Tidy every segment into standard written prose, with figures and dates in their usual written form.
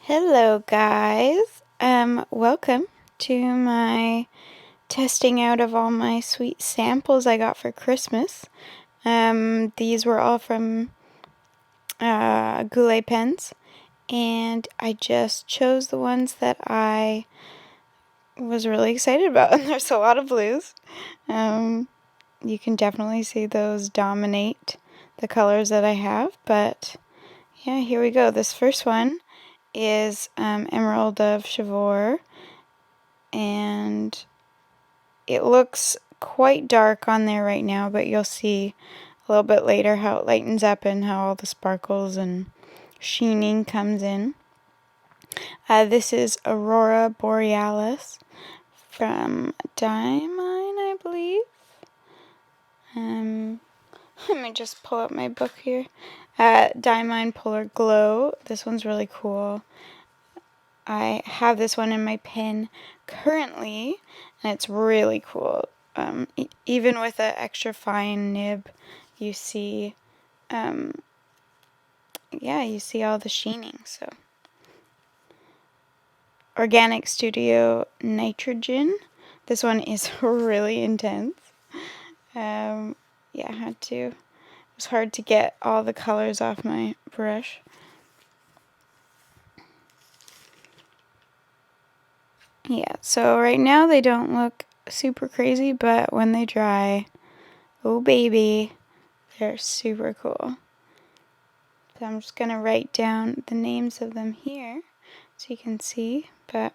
Hello guys, welcome to my testing out of all my sweet samples I got for Christmas. These were all from Goulet pens, and I just chose the ones that I was really excited about, and there's a lot of blues. You can definitely see those dominate the colors that I have, but yeah, here we go. This first one is Emerald of Chivor, and it looks quite dark on there right now, but you'll see a little bit later how it lightens up and how all the sparkles and sheening comes in. This is Aurora Borealis from Diamine, I believe. Let me just pull up my book here. Diamine Polar Glow. This one's really cool. I have this one in my pen currently, and it's really cool. Even with an extra fine nib, you see, you see all the sheening. So, Organic Studio Nitrogen. This one is really intense. I had to. It was hard to get all the colors off my brush. Yeah, so right now they don't look super crazy, but when they dry, oh baby, they're super cool. So I'm just going to write down the names of them here so you can see. But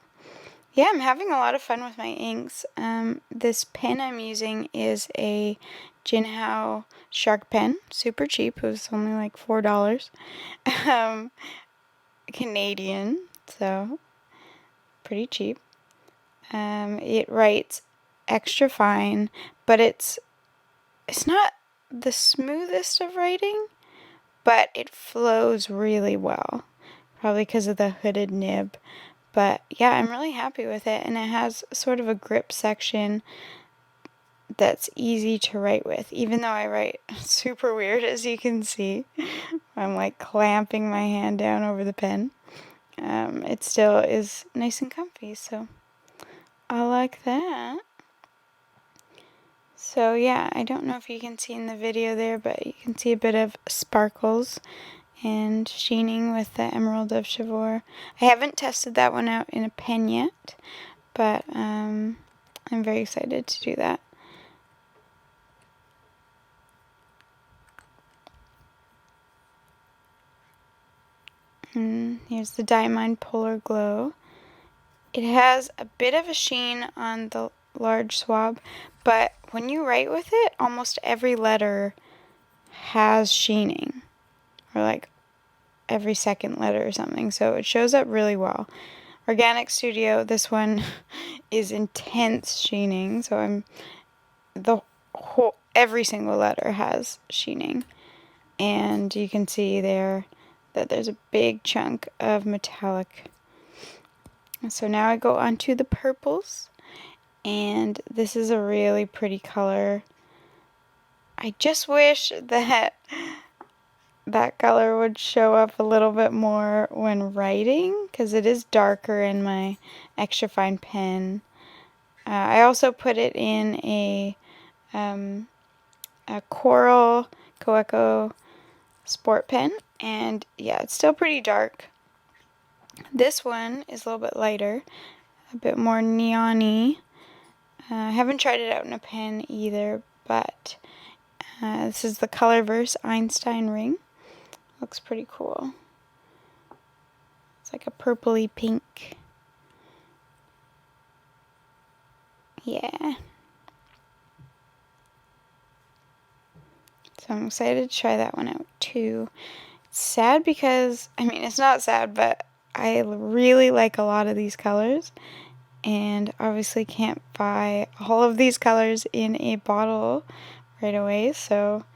yeah, I'm having a lot of fun with my inks. This pen I'm using is a Jinhao Shark pen, super cheap. It was only like $4. Canadian, so pretty cheap. It writes extra fine, but it's not the smoothest of writing, but it flows really well, probably because of the hooded nib. But yeah, I'm really happy with it, and it has sort of a grip section that's easy to write with, even though I write super weird, as you can see. I'm like clamping my hand down over the pen. It still is nice and comfy, so I like that. So yeah, I don't know if you can see in the video there, but you can see a bit of sparkles and sheening with the Emerald of Chivor. I haven't tested that one out in a pen yet, but I'm very excited to do that. And here's the Diamine Polar Glow. It has a bit of a sheen on the large swab, but when you write with it, almost every letter has sheening, or like every second letter or something, so it shows up really well. Organic Studio, this one is intense sheening, so every single letter has sheening, and you can see there that there's a big chunk of metallic. So now I go on to the purples, and this is a really pretty color. I just wish that color would show up a little bit more when writing, because it is darker in my extra fine pen. I also put it in a Coral Coeco sport pen, and yeah, it's still pretty dark. This one is a little bit lighter, a bit more neon-y. I haven't tried it out in a pen either, but this is the Colorverse Einstein ring. Looks pretty cool. It's like a purpley pink. Yeah. So I'm excited to try that one out too. It's sad because, I mean, it's not sad, but I really like a lot of these colors, and obviously can't buy all of these colors in a bottle right away, so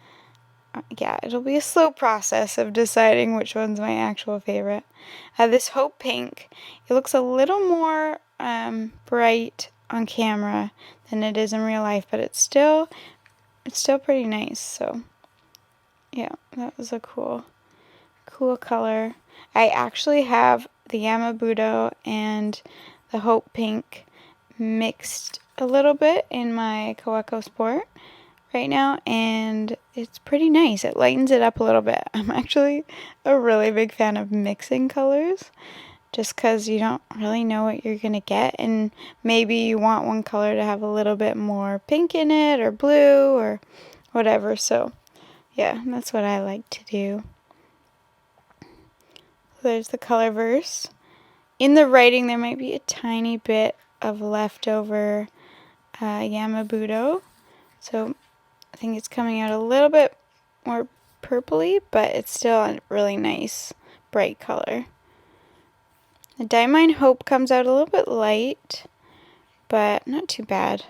yeah, it'll be a slow process of deciding which one's my actual favorite. This Hope Pink, it looks a little more bright on camera than it is in real life, but it's still pretty nice. So yeah, that was a cool color. I actually have the Yamabudo and the Hope Pink mixed a little bit in my Kawako Sport right now, and it's pretty nice. It lightens it up a little bit. I'm actually a really big fan of mixing colors, just because you don't really know what you're going to get, and maybe you want one color to have a little bit more pink in it, or blue, or whatever. So yeah, that's what I like to do. So there's the color verse. In the writing, there might be a tiny bit of leftover Yamabudo, so I think it's coming out a little bit more purpley, but it's still a really nice bright color. The Diamine Hope comes out a little bit light, but not too bad.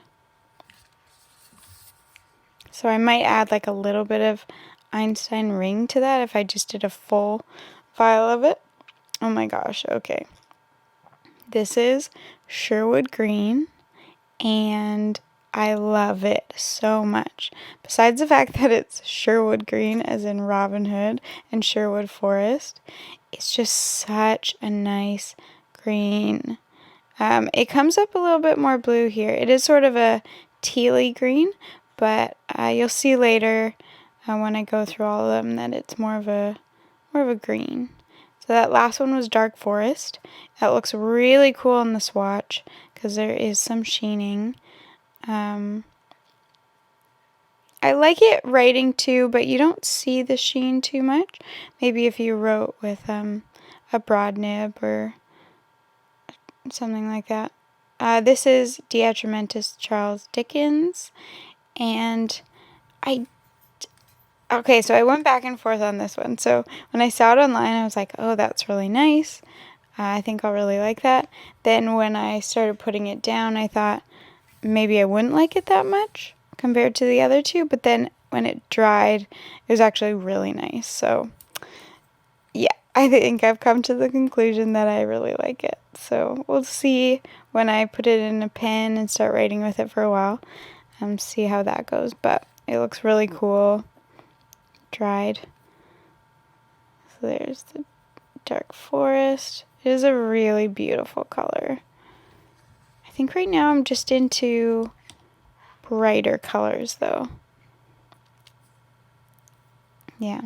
So I might add like a little bit of Einstein Ring to that if I just did a full vial of it. Oh my gosh, okay. This is Sherwood Green, and I love it so much. Besides the fact that it's Sherwood Green, as in Robin Hood, and Sherwood Forest, it's just such a nice green. It comes up a little bit more blue here. It is sort of a tealy green, but you'll see later when I go through all of them that it's more of a green. So that last one was Dark Forest. That looks really cool in the swatch because there is some sheening. I like it writing too, but you don't see the sheen too much. Maybe if you wrote with a broad nib or something like that. This is Diatramentus Charles Dickens, and okay, so I went back and forth on this one. So when I saw it online, I was like, oh, that's really nice. I think I'll really like that. Then when I started putting it down, I thought maybe I wouldn't like it that much compared to the other two, but then when it dried, it was actually really nice. So yeah, I think I've come to the conclusion that I really like it. So we'll see when I put it in a pen and start writing with it for a while, see how that goes. But it looks really cool dried. So there's the Dark Forest. It is a really beautiful color. I think right now I'm just into brighter colors though. Yeah.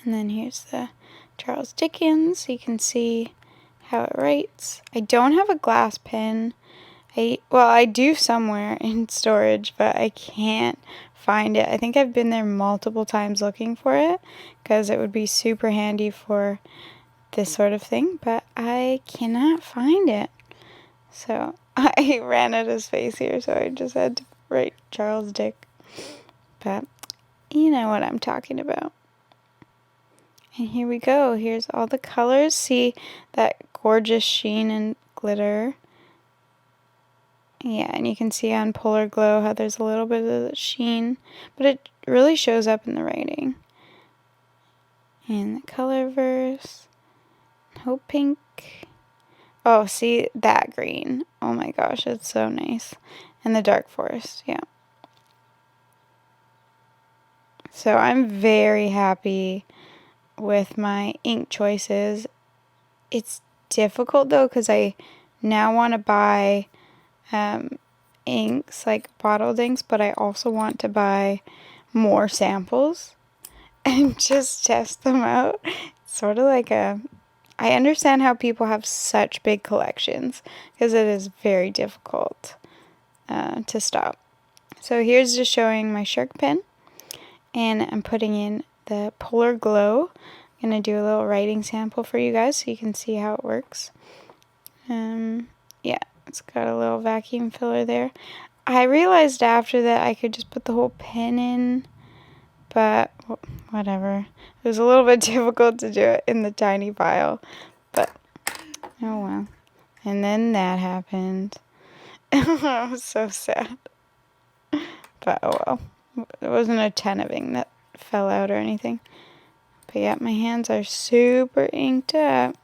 And then here's the Charles Dickens. You can see how it writes. I don't have a glass pen. I do somewhere in storage, but I can't find it. I think I've been there multiple times looking for it because it would be super handy for this sort of thing, but I cannot find it. So I ran out of space here, so I just had to write Charles Dick. But you know what I'm talking about. And here we go. Here's all the colors. See that gorgeous sheen and glitter. Yeah, and you can see on Polar Glow how there's a little bit of the sheen, but it really shows up in the writing. And the color verse. Hope Pink. Oh, see that green. Oh my gosh, it's so nice. And the Dark Forest, yeah. So I'm very happy with my ink choices. It's difficult though because I now want to buy inks, like bottled inks, but I also want to buy more samples and just test them out. It's sort of like I understand how people have such big collections because it is very difficult to stop. So here's just showing my Shark pen, and I'm putting in the Polar Glow. I'm going to do a little writing sample for you guys so you can see how it works. Yeah, it's got a little vacuum filler there. I realized after that I could just put the whole pen in, but whatever. It was a little bit difficult to do it in the tiny vial, but oh well. And then that happened. I was so sad. But oh well. There wasn't a ton of ink that fell out or anything. But yeah, my hands are super inked up.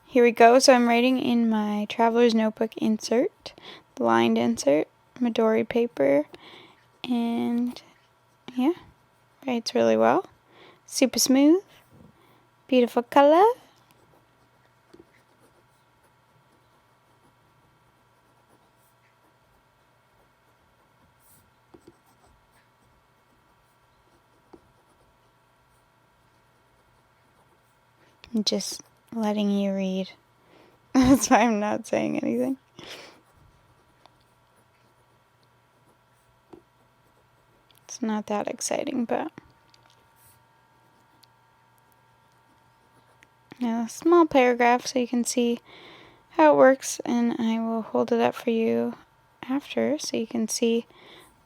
Here we go. So I'm writing in my Traveler's Notebook insert, the lined insert, Midori paper, and yeah, writes really well. Super smooth. Beautiful color. I'm just letting you read. That's why I'm not saying anything. It's not that exciting, but a small paragraph so you can see how it works, and I will hold it up for you after so you can see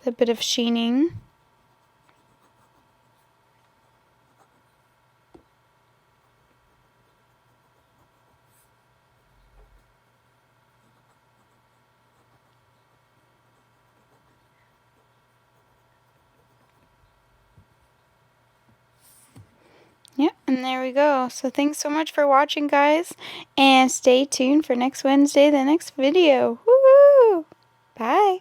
the bit of sheening. Yep, and there we go. So thanks so much for watching, guys, and stay tuned for next Wednesday, the next video. Woohoo! Bye!